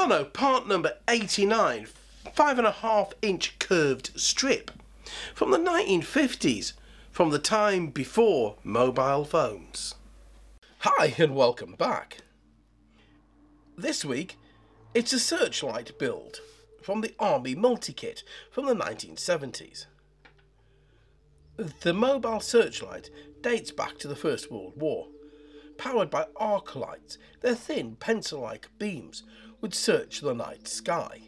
Meccano part number 89, 5.5-inch curved strip from the 1950s, from the time before mobile phones. Hi and welcome back. This week it's a searchlight build from the Army multi-kit from the 1970s. The mobile searchlight dates back to the First World War. Powered by arc lights, their thin pencil-like beams would search the night sky.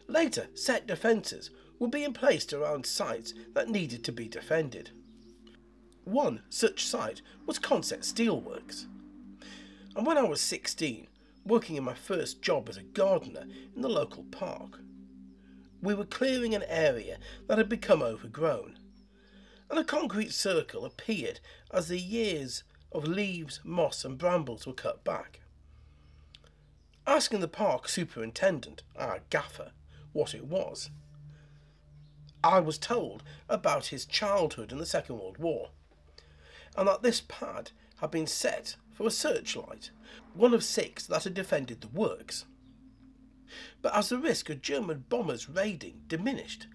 Later, set defences would be placed around sites that needed to be defended. One such site was Concept Steelworks. And when I was 16, working in my first job as a gardener in the local park, we were clearing an area that had become overgrown, and a concrete circle appeared as the years of leaves, moss and brambles were cut back. Asking the park superintendent, our gaffer, what it was, I was told about his childhood in the Second World War, and that this pad had been set for a searchlight, one of 6 that had defended the works. But as the risk of German bombers raiding diminished,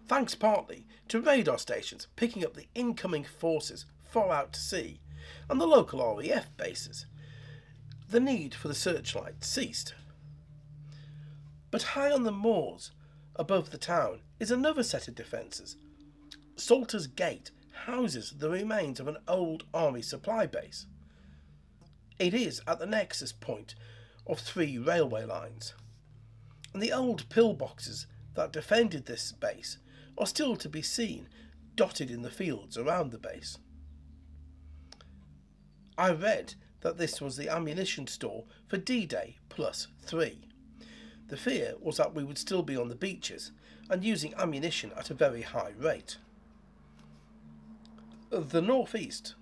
thanks partly to radar stations picking up the incoming forces far out to sea and the local RAF bases, the need for the searchlight ceased. But high on the moors above the town is another set of defences. Salter's Gate houses the remains of an old army supply base. It is at the nexus point of 3 railway lines, and the old pillboxes that defended this base are still to be seen dotted in the fields around the base. I read that this was the ammunition store for D-Day +3. The fear was that we would still be on the beaches and using ammunition at a very high rate. The northeast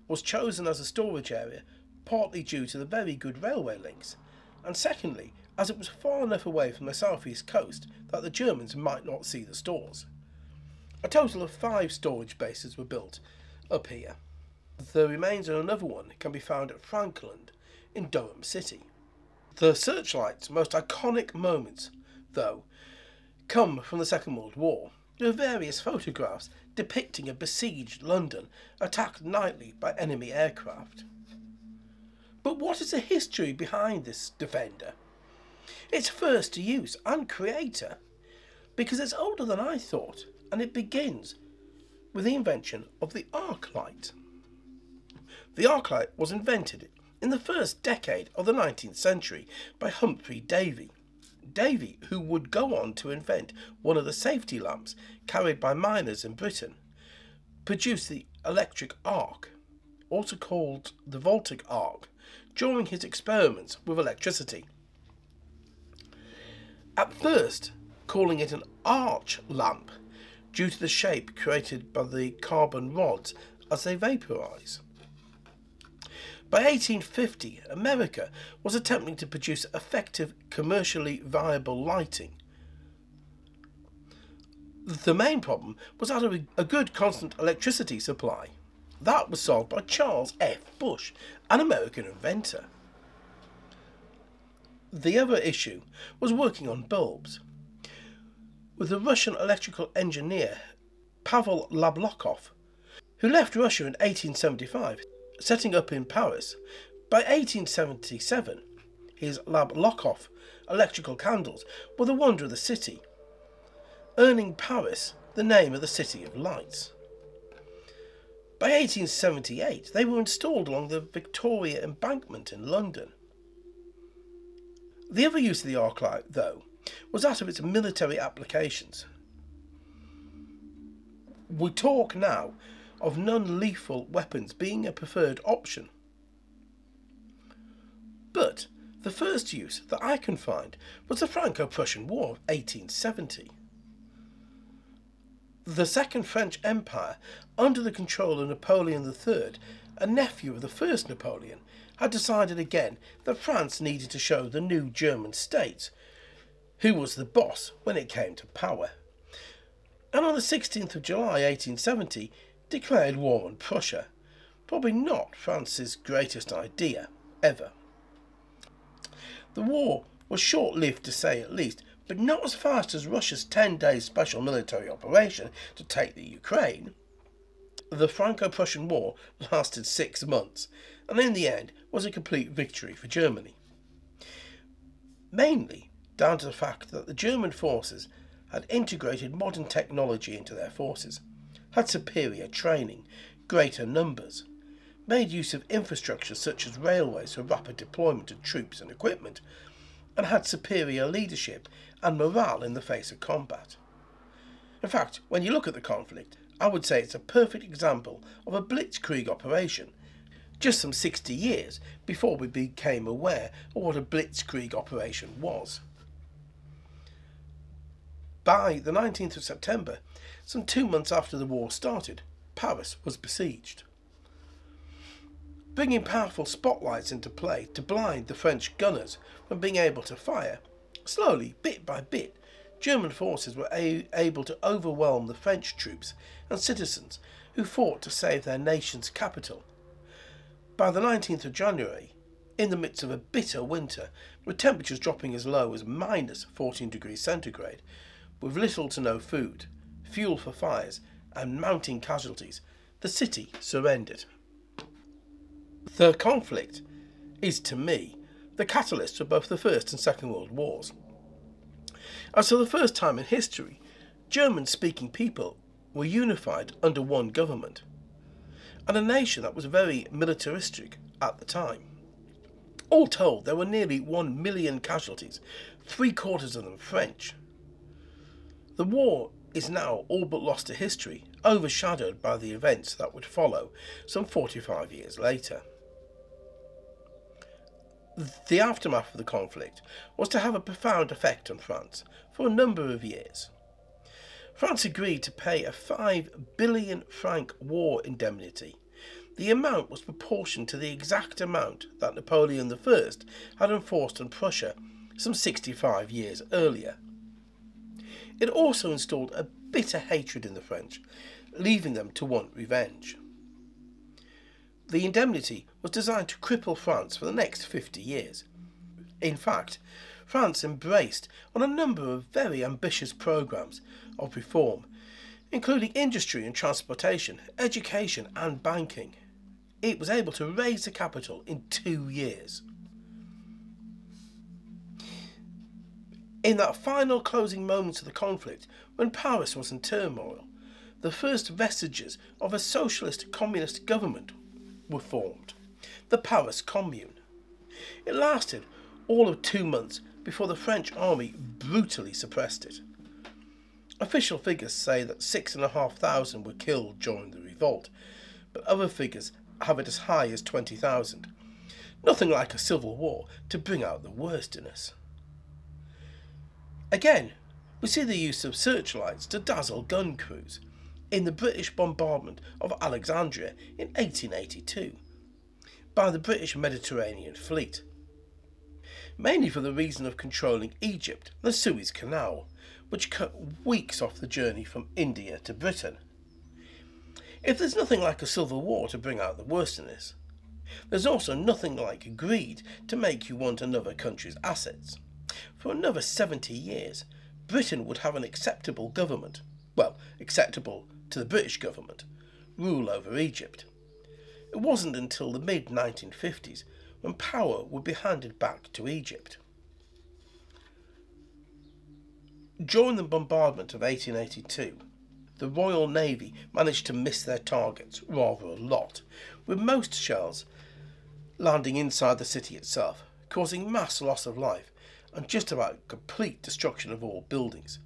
was chosen as a storage area partly due to the very good railway links, and secondly as it was far enough away from the southeast coast that the Germans might not see the stores. A total of 5 storage bases were built up here. The remains of another one can be found at Frankland in Durham City. The searchlight's most iconic moments, though, come from the Second World War. There are various photographs depicting a besieged London attacked nightly by enemy aircraft. But what is the history behind this defender? Its first use and creator, because it's older than I thought, and it begins with the invention of the arc light. The arc light was invented in the first decade of the 19th century by Humphrey Davy. Davy, who would go on to invent one of the safety lamps carried by miners in Britain, produced the electric arc, also called the voltaic arc, during his experiments with electricity. At first, calling it an arch lamp, due to the shape created by the carbon rods as they vaporise. By 1850, America was attempting to produce effective, commercially viable lighting. The main problem was that of a good constant electricity supply. That was solved by Charles F. Bush, an American inventor. The other issue was working on bulbs, with the Russian electrical engineer Pavel Lablokov, who left Russia in 1875, setting up in Paris. By 1877, his Lablokov electrical candles were the wonder of the city, earning Paris the name of the City of Lights. By 1878, they were installed along the Victoria Embankment in London. The other use of the arc light, though, was that of its military applications. We talk now of non-lethal weapons being a preferred option. But the first use that I can find was the Franco-Prussian War of 1870. The Second French Empire, under the control of Napoleon III, a nephew of the first Napoleon, had decided again that France needed to show the new German states who was the boss when it came to power, and on the 16th of July 1870 declared war on Prussia, probably not France's greatest idea ever. The war was short-lived to say at least, but not as fast as Russia's 10-day special military operation to take the Ukraine. The Franco-Prussian War lasted 6 months, and in the end was a complete victory for Germany. Mainly down to the fact that the German forces had integrated modern technology into their forces, had superior training, greater numbers, made use of infrastructure such as railways for rapid deployment of troops and equipment, and had superior leadership and morale in the face of combat. In fact, when you look at the conflict, I would say it's a perfect example of a blitzkrieg operation, just some 60 years before we became aware of what a blitzkrieg operation was. By the 19th of September, some 2 months after the war started, Paris was besieged. Bringing powerful spotlights into play to blind the French gunners from being able to fire, slowly, bit by bit, German forces were able to overwhelm the French troops and citizens who fought to save their nation's capital. By the 19th of January, in the midst of a bitter winter, with temperatures dropping as low as minus 14 degrees centigrade, with little to no food, fuel for fires, and mounting casualties, the city surrendered. The conflict is, to me, the catalyst for both the First and Second World Wars. As for the first time in history, German-speaking people were unified under one government, and a nation that was very militaristic at the time. All told, there were nearly 1 million casualties, 3/4 of them French. The war is now all but lost to history, overshadowed by the events that would follow some 45 years later. The aftermath of the conflict was to have a profound effect on France for a number of years. France agreed to pay a 5 billion franc war indemnity. The amount was proportioned to the exact amount that Napoleon I had enforced on Prussia some 65 years earlier. It also installed a bitter hatred in the French, leaving them to want revenge. The indemnity was designed to cripple France for the next 50 years. In fact, France embraced on a number of very ambitious programs of reform, including industry and transportation, education and banking. It was able to raise the capital in 2 years. In that final closing moments of the conflict, when Paris was in turmoil, the first vestiges of a socialist communist government were formed, the Paris Commune. It lasted all of 2 months before the French army brutally suppressed it. Official figures say that 6,500 were killed during the revolt, but other figures have it as high as 20,000. Nothing like a civil war to bring out the worst in us. Again, we see the use of searchlights to dazzle gun crews in the British bombardment of Alexandria in 1882 by the British Mediterranean Fleet, mainly for the reason of controlling Egypt and the Suez Canal, which cut weeks off the journey from India to Britain. If there's nothing like a civil war to bring out the worst in us, there's also nothing like greed to make you want another country's assets. For another 70 years, Britain would have an acceptable government, well, acceptable to the British government, rule over Egypt. It wasn't until the mid-1950s when power would be handed back to Egypt. During the bombardment of 1882, the Royal Navy managed to miss their targets rather a lot, with most shells landing inside the city itself, causing mass loss of life and just about complete destruction of all buildings.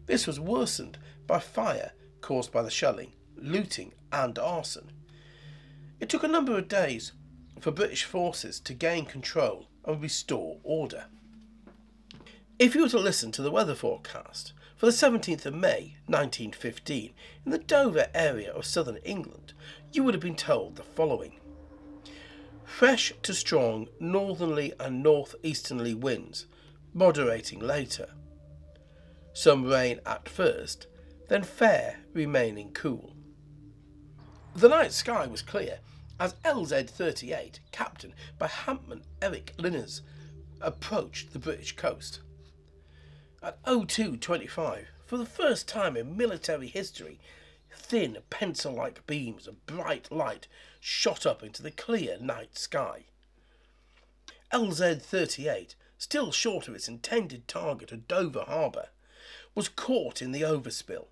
This was worsened by fire caused by the shelling, looting and arson. It took a number of days for British forces to gain control and restore order. If you were to listen to the weather forecast for the 17th of May 1915 in the Dover area of southern England, you would have been told the following. Fresh to strong northerly and northeasterly winds, moderating later. Some rain at first, then fair, remaining cool. The night sky was clear as LZ-38, captained by Hampman Eric Linners, approached the British coast. At 02:25, for the first time in military history, thin pencil-like beams of bright light shot up into the clear night sky. LZ-38, still short of its intended target of Dover Harbour, was caught in the overspill,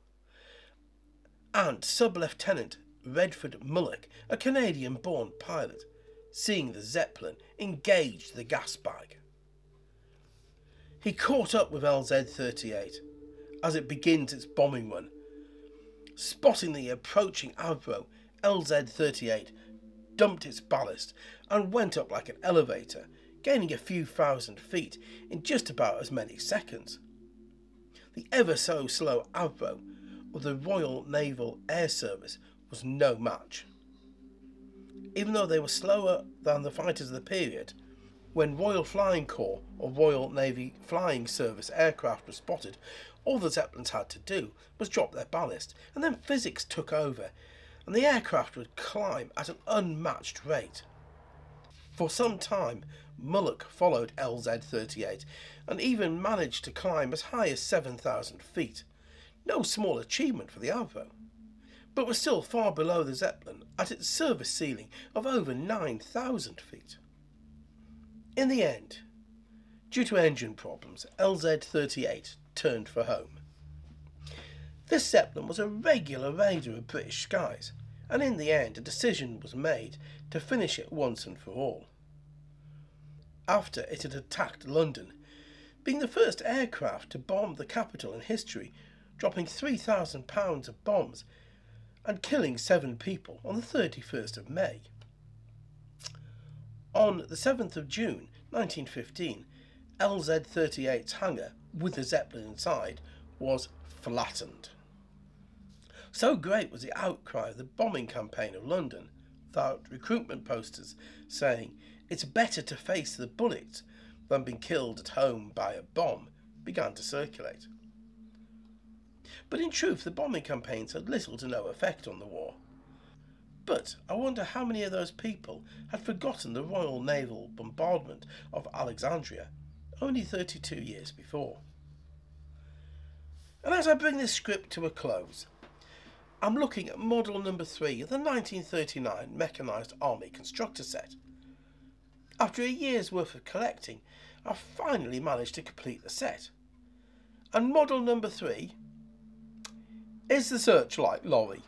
and Sub-Lieutenant Redford Mullock, a Canadian-born pilot, seeing the Zeppelin, engaged the gas bag. He caught up with LZ-38 as it begins its bombing run. Spotting the approaching Avro, LZ-38 dumped its ballast and went up like an elevator, gaining a few thousand feet in just about as many seconds. The ever so slow Avro of the Royal Naval Air Service was no match. Even though they were slower than the fighters of the period, when Royal Flying Corps or Royal Navy Flying Service aircraft were spotted, all the Zeppelins had to do was drop their ballast, and then physics took over, and the aircraft would climb at an unmatched rate. For some time, Mullock followed LZ-38 and even managed to climb as high as 7,000 feet. No small achievement for the Avro, but was still far below the Zeppelin at its service ceiling of over 9,000 feet. In the end, due to engine problems, LZ-38 turned for home. This Zeppelin was a regular raider of British skies, and in the end a decision was made to finish it once and for all. After it had attacked London, being the first aircraft to bomb the capital in history, dropping 3,000 pounds of bombs and killing 7 people on the 31st of May. On the 7th of June 1915, LZ-38's hangar, with the Zeppelin inside, was flattened. So great was the outcry of the bombing campaign of London that recruitment posters saying it's better to face the bullets than be killed at home by a bomb began to circulate. But in truth, the bombing campaigns had little to no effect on the war. But I wonder how many of those people had forgotten the Royal Naval bombardment of Alexandria only 32 years before. And as I bring this script to a close, I'm looking at model number 3 of the 1939 Mechanised Army Constructor set. After a year's worth of collecting, I finally managed to complete the set. And model number 3 is the Searchlight lorry.